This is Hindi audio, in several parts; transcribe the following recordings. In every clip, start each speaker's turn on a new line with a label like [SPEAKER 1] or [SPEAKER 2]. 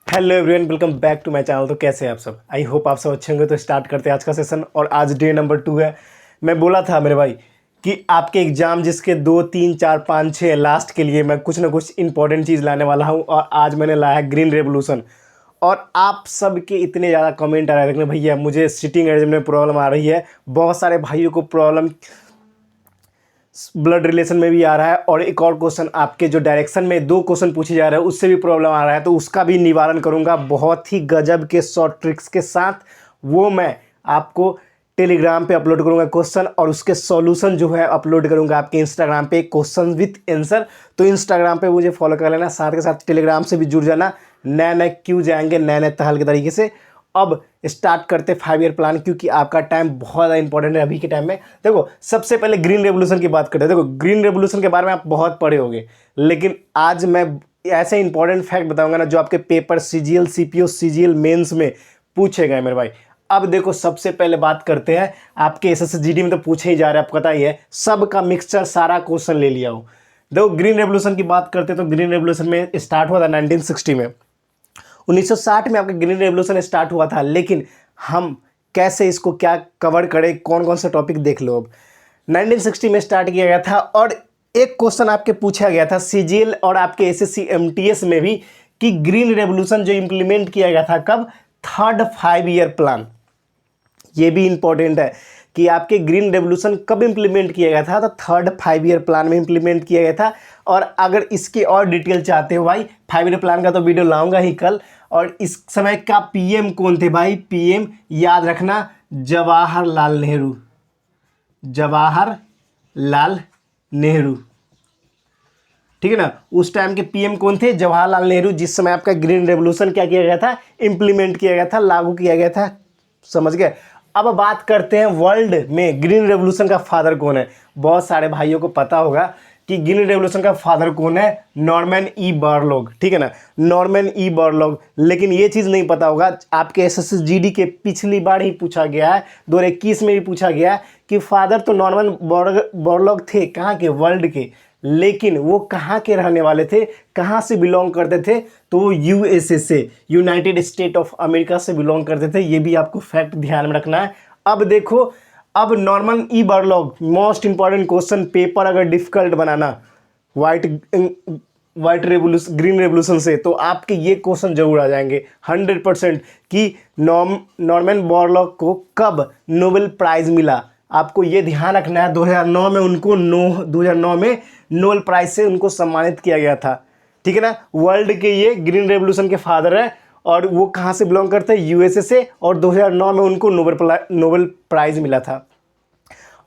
[SPEAKER 1] Hello everyone, welcome back to my channel. तो कैसे हैं आप सब? आई होप आप सब अच्छे होंगे। तो स्टार्ट करते हैं आज का सेशन। और आज डे नंबर 2 है। मैं बोला था मेरे भाई कि आपके एग्जाम जिसके 2, 3, 4, 5, 6 लास्ट के लिए मैं कुछ ना कुछ इंपॉर्टेंट चीज़ लाने वाला हूं। और आज मैंने लाया है ग्रीन रेवोल्यूशन। और आप सब के इतने ज़्यादा कमेंट आ रहे हैं, भैया मुझे सिटिंग अरेंजमेंट में प्रॉब्लम आ रही है, बहुत सारे भाइयों को प्रॉब्लम ब्लड रिलेशन में भी आ रहा है, और एक और क्वेश्चन आपके जो डायरेक्शन में 2 क्वेश्चन पूछे जा रहे हैं उससे भी प्रॉब्लम आ रहा है। तो उसका भी निवारण करूंगा बहुत ही गजब के शॉर्ट ट्रिक्स के साथ। वो मैं आपको टेलीग्राम पे अपलोड करूंगा क्वेश्चन, और उसके सॉल्यूशन जो है अपलोड करूंगा आपके इंस्टाग्राम पे, क्वेश्चन विथ आंसर। तो इंस्टाग्राम पे मुझे फॉलो कर लेना, साथ के साथ टेलीग्राम से भी जुड़ जाना। नए नए क्यों जाएंगे, नए नए तहल के तरीके से। अब स्टार्ट करते 5 ईयर प्लान, क्योंकि आपका टाइम बहुत ज़्यादा इंपॉर्टेंट है अभी के टाइम में। देखो, सबसे पहले ग्रीन रेवोल्यूशन की बात करते हैं। देखो, ग्रीन रेवोल्यूशन के बारे में आप बहुत पढ़े होंगे, लेकिन आज मैं ऐसे इंपॉर्टेंट फैक्ट बताऊंगा ना जो आपके paper CGL, CPO, CGL mains में पूछे गए मेरे भाई। अब देखो, सबसे पहले बात करते हैं, आपके एसएसजीडी में तो पूछे ही जा रहे हैं, आपको पता ही है, सबका मिक्सचर सारा क्वेश्चन ले लिया हो। देखो, ग्रीन रेवोल्यूशन की बात करते हैं तो ग्रीन रेवोल्यूशन में स्टार्ट हुआ था 1960 में। 1960 में आपका ग्रीन रेवोल्यूशन स्टार्ट हुआ था, लेकिन हम कैसे इसको क्या कवर करें, कौन कौन सा टॉपिक देख लो। अब 1960 में स्टार्ट किया गया था, और एक क्वेश्चन आपके पूछा गया था सीजीएल और आपके एसएससी एमटीएस में भी, कि ग्रीन रेवोल्यूशन जो इंप्लीमेंट किया गया था कब, थर्ड 5 ईयर प्लान। ये भी इंपॉर्टेंट है कि आपके ग्रीन रेवोल्यूशन कब इंप्लीमेंट किया गया था, तो थर्ड 5 ईयर प्लान में इंप्लीमेंट किया गया था। और अगर इसके और डिटेल चाहते हो भाई, 5 ईयर प्लान का तो वीडियो लाऊंगा ही कल। और इस समय का पीएम कौन थे भाई? पीएम याद रखना, जवाहरलाल नेहरू। जवाहरलाल नेहरू, ठीक है ना। उस टाइम के पीएम कौन थे? जवाहरलाल नेहरू। जिस समय आपका ग्रीन रेवोल्यूशन क्या किया गया था, इंप्लीमेंट किया गया था, लागू किया गया था। समझ गए? अब बात करते हैं वर्ल्ड में ग्रीन रेवोल्यूशन का फादर कौन है। बहुत सारे भाइयों को पता होगा कि ग्रीन रेवोल्यूशन का फादर कौन है, नॉर्मन ई बोरलॉग, ठीक है ना, नॉर्मन ई बोरलॉग। लेकिन ये चीज़ नहीं पता होगा, आपके एसएसजीडी के पिछली बार ही पूछा गया है, 2021 में भी पूछा गया है कि फादर तो नॉर्मन बोरलॉग थे, कहाँ के? वर्ल्ड के। लेकिन वो कहाँ के रहने वाले थे, कहाँ से बिलोंग करते थे? तो यूएसए से, यूनाइटेड स्टेट ऑफ अमेरिका से बिलोंग करते थे। ये भी आपको फैक्ट ध्यान में रखना है। अब देखो, अब Norman E Borlaug, most important question, paper अगर डिफिकल्ट बनाना वाइट रेवोल्यूशन, ग्रीन रेवोल्यूशन से, तो आपके ये क्वेश्चन जरूर आ जाएंगे 100% कि नॉर्मन बोरलॉग को कब नोबेल प्राइज मिला। आपको ये ध्यान रखना है, 2009 में उनको 2009 में नोबेल प्राइज से उनको सम्मानित किया गया था, ठीक है ना। वर्ल्ड के ये ग्रीन रेवोल्यूशन के फादर है, और वो कहाँ से बिलोंग करते हैं? यूएसए से। और 2009 में उनको नोबेल प्राइज मिला था।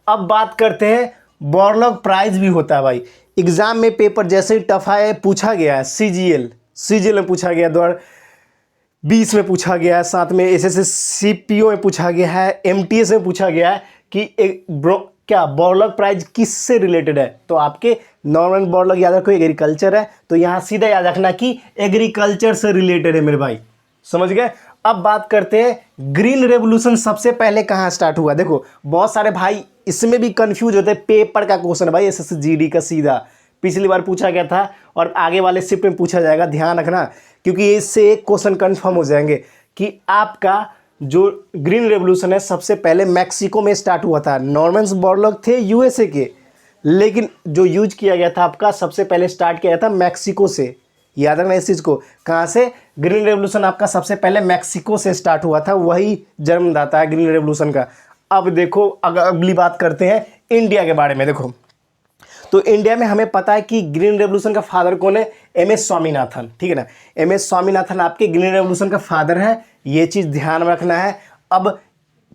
[SPEAKER 1] अब बात करते हैं, बोरलॉग प्राइज भी होता है भाई। एग्जाम में पेपर जैसे ही टफ है, पूछा गया है सीजीएल में पूछा गया, 2020 में पूछा गया है, साथ में एसएससी सीपीओ में पूछा गया है, एमटीएस में पूछा गया है कि क्या बोरलॉग प्राइज किससे रिलेटेड है। तो आपके नॉर्मन बोरलॉग याद रखो, एग्रीकल्चर है, तो यहाँ सीधा याद रखना कि एग्रीकल्चर से रिलेटेड है मेरे भाई। समझ गए? अब बात करते हैं, ग्रीन रेवोल्यूशन सबसे पहले कहाँ स्टार्ट हुआ। देखो, बहुत सारे भाई इसमें भी कंफ्यूज होते हैं, पेपर का क्वेश्चन है भाई, एसएसजीडी का सीधा पिछली बार पूछा गया था, और आगे वाले शिफ्ट में पूछा जाएगा, ध्यान रखना, क्योंकि इससे एक क्वेश्चन कंफर्म हो जाएंगे कि आपका जो ग्रीन रेवोल्यूशन है सबसे पहले मैक्सिको में स्टार्ट हुआ था। नॉर्मन बोरलॉग थे यूएसए के, लेकिन जो यूज किया गया था आपका सबसे पहले स्टार्ट किया था मैक्सिको से। याद रखना इस चीज़ को, कहाँ से? ग्रीन रेवोल्यूशन आपका सबसे पहले मैक्सिको से स्टार्ट हुआ था, वही जन्मदाता है ग्रीन रेवोल्यूशन का। अब देखो, अगर अगली बात करते हैं इंडिया के बारे में। देखो, तो इंडिया में हमें पता है कि ग्रीन रेवोल्यूशन का फादर कौन है? एमएस स्वामीनाथन, ठीक है ना। एमएस स्वामीनाथन आपके ग्रीन रेवोल्यूशन का फादर है, ये चीज़ ध्यान में रखना है। अब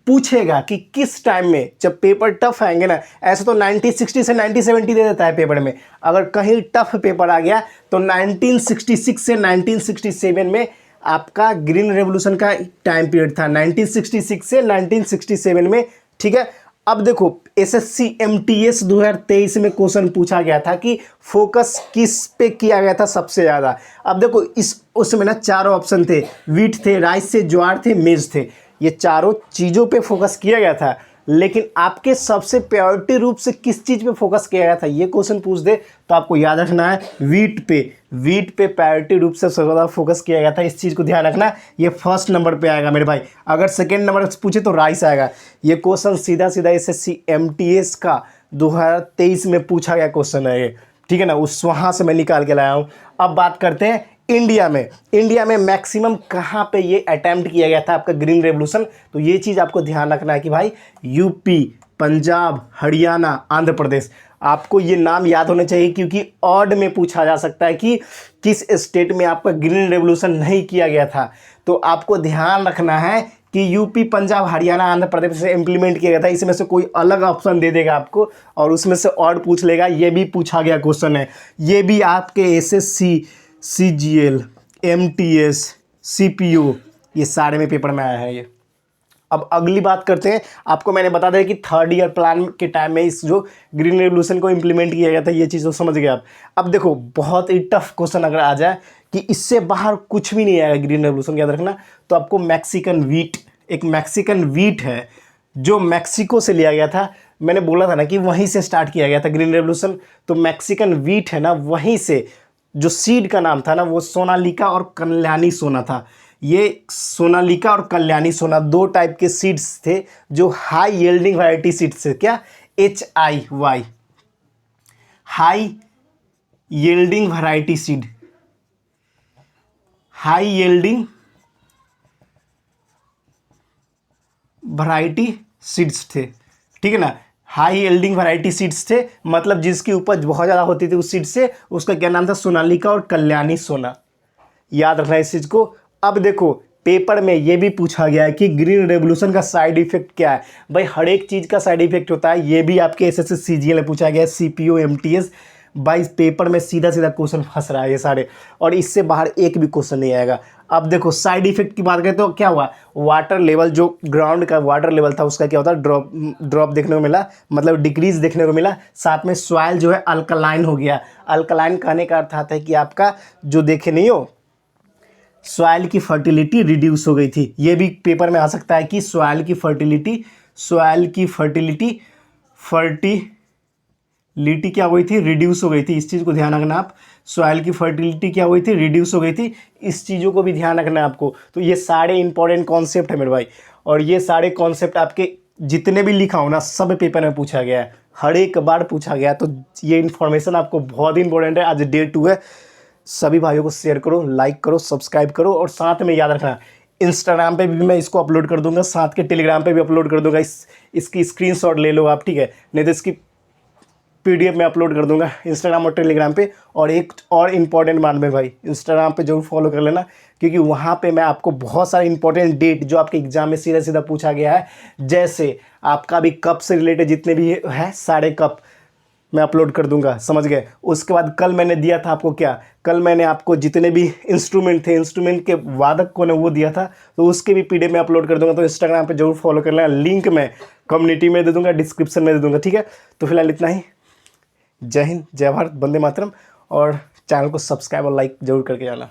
[SPEAKER 1] पूछेगा कि किस टाइम में, जब पेपर टफ आएंगे ना, ऐसे तो 1960 से 1970 दे देता है पेपर में, अगर कहीं टफ पेपर आ गया तो 1966 से 1967 में आपका ग्रीन रेवोल्यूशन का टाइम पीरियड था, 1966 से 1967 में, ठीक है। अब देखो, एसएससी एमटीएस 2023 में क्वेश्चन पूछा गया था कि फोकस किस पे किया गया था सबसे ज़्यादा। अब देखो, उसमें ना 4 ऑप्शन थे, वीट थे, राइस थे, ज्वार थे, मेज थे। ये चारों चीज़ों पे फोकस किया गया था, लेकिन आपके सबसे प्रायोरिटी रूप से किस चीज़ पे फोकस किया गया था, ये क्वेश्चन पूछ दे तो आपको याद रखना है वीट पे प्रायोरिटी रूप से सबसे ज़्यादा फोकस किया गया था। इस चीज़ को ध्यान रखना, ये फर्स्ट नंबर पे आएगा मेरे भाई। अगर सेकेंड नंबर से पूछे तो राइस आएगा। ये क्वेश्चन सीधा सीधा SSC MTS का 2023 में पूछा गया क्वेश्चन है ये, ठीक है ना, उस वहाँ से मैं निकाल के लाया हूँ। अब बात करते हैं इंडिया में मैक्सिमम कहाँ पे ये अटैम्प्ट किया गया था आपका ग्रीन रेवोल्यूशन। तो ये चीज़ आपको ध्यान रखना है कि भाई यूपी, पंजाब, हरियाणा, आंध्र प्रदेश, आपको ये नाम याद होने चाहिए, क्योंकि ऑड में पूछा जा सकता है कि किस स्टेट में आपका ग्रीन रेवोल्यूशन नहीं किया गया था। तो आपको ध्यान रखना है कि यूपी, पंजाब, हरियाणा, आंध्र प्रदेश से इम्प्लीमेंट किया गया था। इसमें से कोई अलग ऑप्शन दे देगा आपको और उसमें से ऑड पूछ लेगा। ये भी पूछा गया क्वेश्चन है, ये भी आपके SSC, CGL, MTS, CPU, ये सारे में पेपर में आया है ये। अब अगली बात करते हैं, आपको मैंने बता दिया कि थर्ड ईयर प्लान के टाइम में इस जो ग्रीन रेवोल्यूशन को इम्प्लीमेंट किया गया था, ये चीज़ तो समझ गए आप। अब देखो बहुत ही टफ क्वेश्चन अगर आ जाए कि इससे बाहर कुछ भी नहीं आएगा ग्रीन रेवोल्यूशन, याद रखना, तो आपको मैक्सिकन वीट, एक मैक्सिकन वीट है जो मैक्सिको से लिया गया था। मैंने बोला था ना कि वहीं से स्टार्ट किया गया था ग्रीन रेवोल्यूशन, तो मैक्सिकन वीट है ना, वहीं से जो सीड का नाम था ना वो सोनालिका और कल्याणी सोना था। ये सोनालिका और कल्याणी सोना दो टाइप के सीड्स थे जो हाई यील्डिंग वैरायटी सीड्स थे। क्या? HIY, high yielding variety seed, high yielding variety seeds थे, ठीक है ना। हाई यील्डिंग वैरायटी सीड्स थे, मतलब जिसकी उपज बहुत ज़्यादा होती थी उस सीड से, उसका क्या नाम था? सोनालिका और कल्याणी सोना। याद रखना इस चीज़ को। अब देखो पेपर में ये भी पूछा गया है कि ग्रीन रेवोल्यूशन का साइड इफेक्ट क्या है। भाई हर एक चीज़ का साइड इफेक्ट होता है, ये भी आपके SSC CGL में पूछा गया है, CPU MTS। भाई पेपर में सीधा सीधा क्वेश्चन फंस रहा है ये सारे, और इससे बाहर एक भी क्वेश्चन नहीं आएगा। अब देखो साइड इफेक्ट की बात करें तो क्या हुआ, वाटर लेवल, जो ग्राउंड का वाटर लेवल था उसका क्या होता है? ड्रॉप देखने को मिला, मतलब डिक्रीज देखने को मिला। साथ में सॉइल जो है अल्कलाइन हो गया। अल्कलाइन कहने का अर्थ आता है कि आपका जो देखे नहीं हो, सॉइल की फर्टिलिटी रिड्यूस हो गई थी। ये भी पेपर में आ सकता है कि सॉइल की फर्टिलिटी क्या हुई थी? रिड्यूस हो गई थी। इस चीज़ को ध्यान रखना आप, सॉइल की फर्टिलिटी क्या हुई थी? रिड्यूस हो गई थी। इस चीज़ों को भी ध्यान रखना है आपको। तो ये सारे इंपॉर्टेंट कॉन्सेप्ट है मेरे भाई, और ये सारे कॉन्सेप्ट आपके जितने भी लिखा हो ना सब पेपर में पूछा गया है, हर एक बार पूछा गया। तो ये इन्फॉर्मेशन आपको बहुत ही इंपॉर्टेंट है। आज Day 2 है, सभी भाइयों को शेयर करो, लाइक करो, सब्सक्राइब करो, और साथ में याद रखना इंस्टाग्राम पे भी मैं इसको अपलोड कर दूंगा, साथ के टेलीग्राम पे भी अपलोड कर दूंगा। इसकी स्क्रीनशॉट ले लो आप, ठीक है, नहीं तो इसकी PDF में अपलोड कर दूंगा इंस्टाग्राम और टेलीग्राम पे। और एक और इम्पॉर्टेंट बात में भाई, इंस्टाग्राम पे जरूर फॉलो कर लेना, क्योंकि वहाँ पे मैं आपको बहुत सारे इंपॉर्टेंट डेट जो आपके एग्जाम में सीधा सीधा पूछा गया है, जैसे आपका भी कप से रिलेटेड जितने भी है सारे कप मैं अपलोड कर दूंगा, समझ गए। उसके बाद कल मैंने दिया था आपको क्या, कल मैंने आपको जितने भी इंस्ट्रूमेंट थे, इंस्ट्रूमेंट के वादक को ने वो दिया था, तो उसके भी PDF में अपलोड कर दूंगा। तो इंस्टाग्राम पे जरूर फॉलो कर लेना, लिंक मैं कम्युनिटी में दे दूंगा, डिस्क्रिप्शन में दे दूंगा, ठीक है। तो फिलहाल इतना ही। जय हिंद, जय भारत, वंदे मातरम, और चैनल को सब्सक्राइब और लाइक जरूर करके जाना।